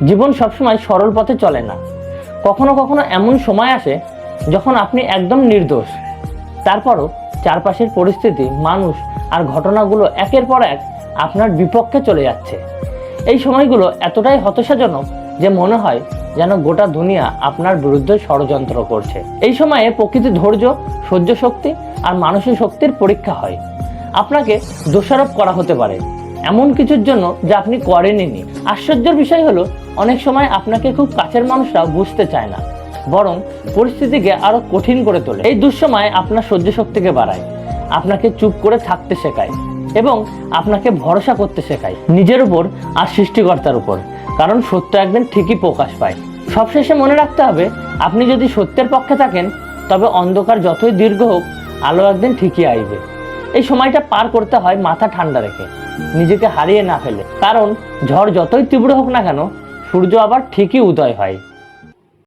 জীবন সবসময় সরল পথে চলে না। কখনো কখনো এমন সময় আসে যখন আপনি একদম নির্দোষ, তারপরও চারপাশের পরিস্থিতি, মানুষ আর ঘটনাগুলো একের পর এক আপনার বিপক্ষে চলে যাচ্ছে। এই সময়গুলো এতটাই হতাশাজনক যে মনে হয় যেন গোটা দুনিয়া আপনার বিরুদ্ধে ষড়যন্ত্র করছে। এই সময়ে প্রকৃতি ধৈর্য, সহ্য শক্তি আর মানসিক শক্তির পরীক্ষা হয়। আপনাকে দোষারোপ করা হতে পারে এমন কিছুর জন্য যা আপনি করেননি। আশ্চর্যের বিষয় হলো, অনেক সময় আপনাকে খুব কাছের মানুষরা বুঝতে চায় না, বরং পরিস্থিতিকে আরো কঠিন করে তোলে। এই দুঃসময় আপনার সহ্য শক্তিকে বাড়ায়, আপনাকে চুপ করে থাকতে শেখায় এবং আপনাকে ভরসা করতে শেখায় নিজের উপর আর সৃষ্টিকর্তার উপর, কারণ সত্য একদিন ঠিকই প্রকাশ পায়। সবশেষে মনে রাখতে হবে, আপনি যদি সত্যের পক্ষে থাকেন তবে অন্ধকার যতই দীর্ঘ হোক, আলো একদিন ঠিকই আসবে। এই সময়টা পার করতে হয় মাথা ঠান্ডা রেখে, নিজেকে হারিয়ে না ফেলে, কারণ ঝড় যতই তীব্র হোক না কেন, সূর্য আবার ঠিকই উদয় হয়।